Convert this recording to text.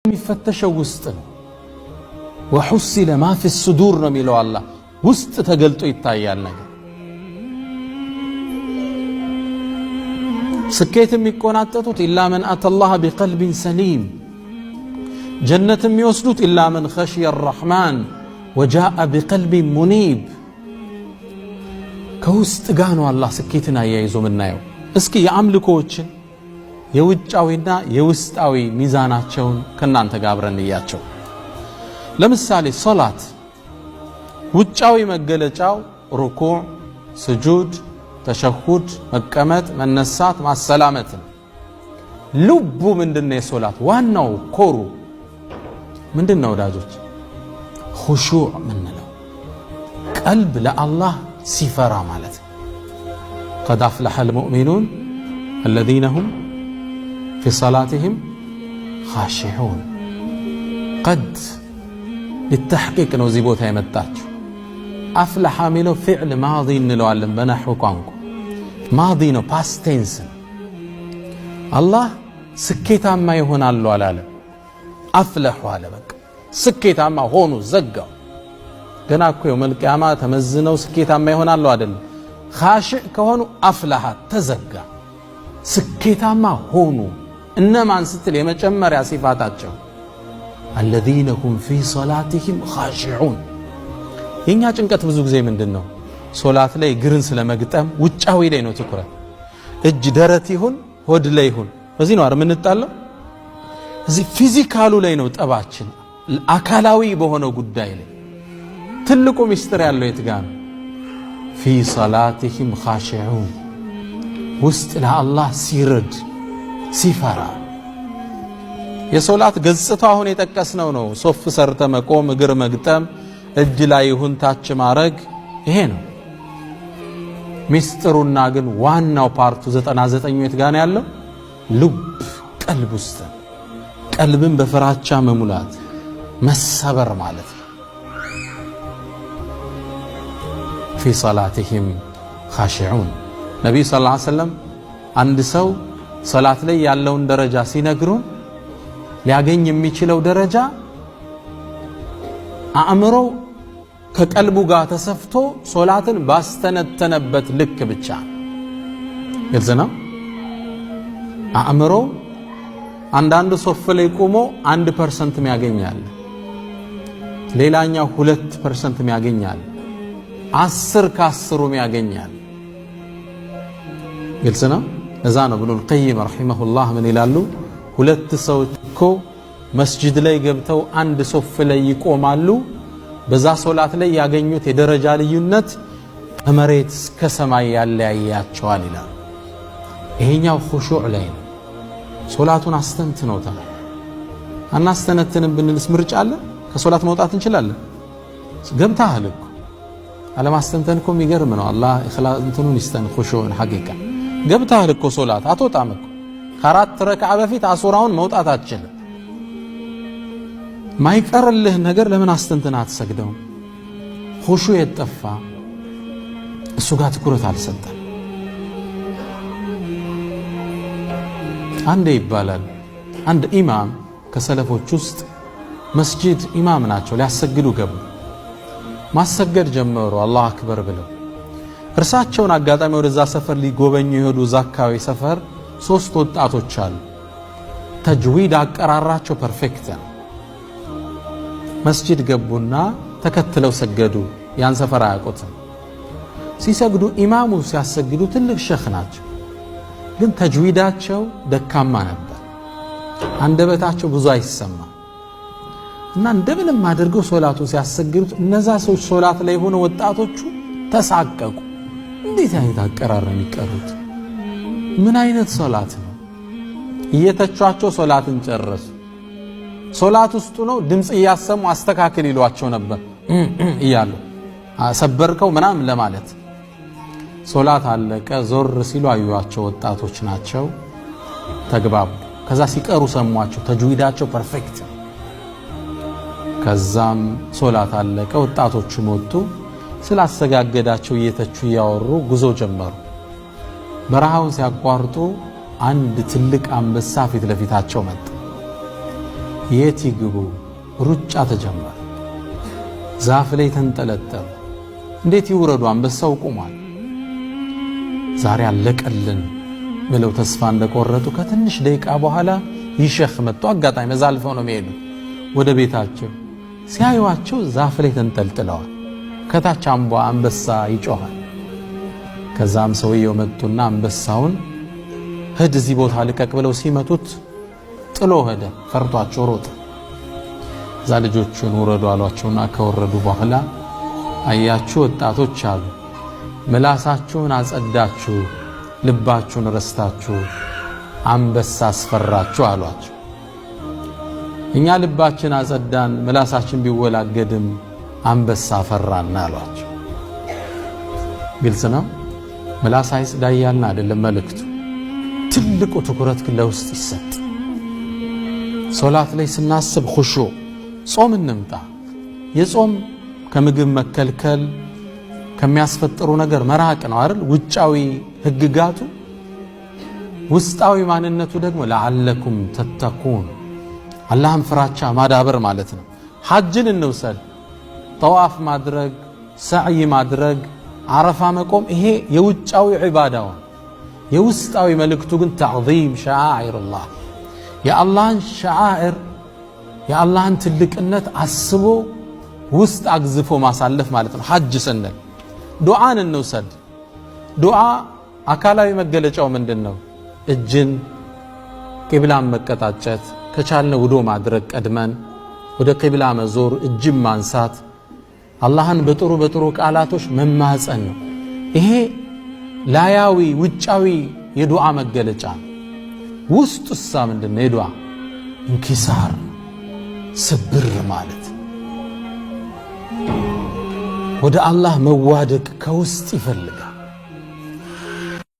የሚፈተሸው ውስጥ ነው። ወሁሲለ ማ ፊ الصدور ነው የሚለው አላህ። ውስጥ ተገልጦ ይታያል ነገር። ስኬት የሚቆናጠጡት ኢላ መን አተላህ ቢቀልቢን ሰሊም፣ ጀነት የሚወስዱት ኢላ መን ኸሽየ الرحمن ወጃአ ቢቀልቢን ሙኒብ። ከውስጥ ጋር ነው አላህ ስኬትን አያይዞ ምናየው። እስኪ የአምልኮዎችን የውጫዊና የውስጣዊ ሚዛናቸውን ከናንተ ጋር አብረን እንያቸው። ለምሳሌ ሶላት ውጫዊ መገለጫው ሩኩዕ፣ ስጁድ፣ ተሸሁድ፣ መቀመጥ፣ መነሳት፣ ማሰላመት። ልቡ ምንድነው? የሶላት ዋናው ኮሩ ምንድነው ወዳጆች? ኹሹዕ ምንለው ቀልብ ለአላህ ሲፈራ ማለት ነው። ቀድ አፍለሐል ሙእሚኑን الذين هم في صلاتهم خاشعون። قد للتحقيق ነው እዚህ ቦታ የመጣችው። አፍለሐ የሚለው ፊዕል ማዲ እንለዋለን በነሕው ቋንቋ። ማዲ ነው፣ ፓስት ቴንስ። አላህ ስኬታማ ይሆናሉ አላለም፣ አፍለሑ አለ። በቃ ስኬታማ ሆኑ፣ ዘጋው። ገና እኮ የውመል ቂያማ ተመዝነው ስኬታማ ይሆናሉ አይደለም። ኻሽዕ ከሆኑ አፍለሐ ተዘጋ፣ ስኬታማ ሆኑ። እነማን ስትል የመጨመሪያ ሲፋታቸው الذين هم في صلاتهم خاشعون። የኛ ጭንቀት ብዙ ጊዜ ምንድነው? ሶላት ላይ ግርን ስለመግጠም ውጫዊ ላይ ነው ትኩረት። እጅ ደረት ይሁን ሆድ ላይ ይሁን በዚህ ነው አይደል የምንጣለው? እዚህ ፊዚካሉ ላይ ነው ጠባችን፣ አካላዊ በሆነው ጉዳይ ላይ። ትልቁ ሚስጥር ያለው የት ጋር ነው? في صلاتهم خاشعون። ውስጥ ለአላህ ሲረድ ሲፈራ። የሶላት ገጽታ አሁን የጠቀስነው ነው። ሶፍ ሰርተ መቆም፣ እግር መግጠም፣ እጅ ላይ ይሁን ታች ማረግ፣ ይሄ ነው ሚስጥሩና። ግን ዋናው ፓርቱ 99 የት ጋር ነው ያለው? ልብ ቀልብ ውስጥ። ቀልብን በፍራቻ መሙላት መሰበር ማለት ነው። في صلاتهم خاشعون። ነብዩ ሰለላሁ ዐለይሂ ወሰለም አንድ ሰው ሶላት ላይ ያለውን ደረጃ ሲነግሩን ሊያገኝ የሚችለው ደረጃ አእምሮ ከቀልቡ ጋር ተሰፍቶ ሶላትን ባስተነተነበት ልክ ብቻ። ግልጽ ነው። አእምሮ አንዳንዱ ሶፍ ላይ ቆሞ 1% ያገኛል፣ ሌላኛው 2% ያገኛል፣ 10 ከ10 ያገኛል። ግልጽ ነው። እዛ ነው ኢብኑል ቀይም ረሂመሁላህ ምን ይላሉ? ሁለት ሰዎች እኮ መስጂድ ላይ ገብተው አንድ ሶፍ ላይ ይቆማሉ፣ በዛ ሶላት ላይ ያገኙት የደረጃ ልዩነት ከመሬት እስከ ሰማይ ያለያያቸዋል ይላል። ይሄኛው ኹሹዕ ላይ ነው። ሶላቱን አስተንትነውታል። አናስተነትንም ብንልስ ምርጫ አለ? ከሶላት መውጣት እንችላለን? ገብተሃል እኮ። አለማስተንተን እኮ የሚገርም ነው። አላህ ኢኽላስ እንትኑን ይስተን ኹሹዕን ሐቂቃ ገብተሃል እኮ ሶላት አትወጣም እኮ። ከአራት ረክዓ በፊት አሱራውን መውጣት አትችልም። ማይቀርልህ ነገር ለምን አስተንተን አትሰግደውም? ኹሹዕ የጠፋ እሱ ጋር ትኩረት አልሰጠም። አንዴ ይባላል አንድ ኢማም ከሰለፎች ውስጥ መስጂድ ኢማም ናቸው፣ ሊያሰግዱ ገቡ። ማሰገድ ጀመሩ አላሁ አክበር ብለው። እርሳቸውን አጋጣሚ ወደዛ ሰፈር ሊጎበኙ የሄዱ ዛካዊ ሰፈር 3 ወጣቶች አሉ። ተጅዊድ አቀራራቸው ፐርፌክት ነው። መስጂድ ገቡና ተከትለው ሰገዱ። ያን ሰፈር አያውቁትም። ሲሰግዱ ኢማሙ ሲያሰግዱ ትልቅ ሸኽ ናቸው፣ ግን ተጅዊዳቸው ደካማ ነበር። አንደበታቸው ብዙ አይሰማ እና እንደምንም አድርገው ሶላቱን ሲያሰግዱት እነዛ ሰዎች ሶላት ላይ ሆነ ወጣቶቹ ተሳቀቁ። እንዴት አይነት አቀራረብ የሚቀሩት? ምን አይነት ሶላት ነው? እየተቿቸው ሶላትን ጨረሱ። ሶላት ውስጡ ነው ድምጽ እያሰሙ አስተካክል ይሏቸው ነበር እያሉ ሰበርከው ምናምን ለማለት። ሶላት አለቀ። ዞር ሲሉ አዩዋቸው፣ ወጣቶች ናቸው። ተግባቡ። ከዛ ሲቀሩ ሰሟቸው፣ ተጅዊዳቸው ፐርፌክት። ከዛም ሶላት አለቀ። ወጣቶቹ ወጡ። ስላሰጋገዳቸው እየተቹ እያወሩ ጉዞ ጀመሩ። በረሃውን ሲያቋርጡ አንድ ትልቅ አንበሳ ፊት ለፊታቸው መጣ። የት ይግቡ? ሩጫ ተጀመረ። ዛፍ ላይ ተንጠለጠሉ። እንዴት ይውረዱ? አንበሳው ቆሟል። ዛሬ አለቀልን ብለው ተስፋ እንደቆረጡ ከትንሽ ደቂቃ በኋላ ይሸኽ መጥቶ አጋጣሚ መዛልፈው ነው የሚሄዱ ወደ ቤታቸው። ሲያዩዋቸው ዛፍ ላይ ተንጠልጥለዋል። ከታች አንበሳ ይጮኻል። ከዛም ሰውየው መጡና አንበሳውን ሂድ እዚህ ቦታ ልቀቅ ብለው ሲመቱት ጥሎ ሄደ። ፈርቷቸው ሮጠ። እዛ ልጆቹን ውረዱ አሏቸውና ከወረዱ በኋላ አያችሁ ወጣቶች አሉ፣ ምላሳችሁን አጸዳችሁ፣ ልባችሁን ረስታችሁ አንበሳ አስፈራችሁ አሏቸው። እኛ ልባችን አጸዳን፣ ምላሳችን ቢወላገድም አንበሳ ፈራና አሏቸው። ግልጽ ነው። ምላስ አይጽዳ እያልን አይደለም መልእክቱ። ትልቁ ትኩረት ግን ለውስጥ ይሰጥ። ሶላት ላይ ስናስብ ኹሹዕ፣ ጾም እንምጣ። የጾም ከምግብ መከልከል ከሚያስፈጥሩ ነገር መራቅ ነው አይደል? ውጫዊ ህግጋቱ፣ ውስጣዊ ማንነቱ ደግሞ ለዓለኩም ተተቁን፣ አላህን ፍራቻ ማዳበር ማለት ነው። ሐጅን እንውሰድ። ጠዋፍ ማድረግ፣ ሰዕይ ማድረግ፣ አረፋ መቆም፣ ይሄ የውጫዊ ዒባዳው። የውስጣዊ መልእክቱ ግን ተዕዚም ሸዓኢርላህ፣ የአላህን ሸዓኢር የአላህን ትልቅነት አስቦ ውስጥ አግዝፎ ማሳለፍ ማለት ነው። ሐጅ ስንል ዱዓን እንውሰድ። ዱዓ አካላዊ መገለጫው ምንድነው? እጅን ቂብላን መቀጣጨት፣ ከቻልነ ውዶ ማድረግ፣ ቀድመን ወደ ቂብላ መዞር፣ እጅን ማንሳት፣ አላህን በጥሩ ቃላቶች መማፀን ነው። ይሄ ላያዊ ውጫዊ የዱዓ መገለጫ ነው። ውስጡሳ ምንድነው? የዱዓ እንኪሳር፣ ስብር ማለት ወደ አላህ መዋደቅ ከውስጥ ይፈልጋል።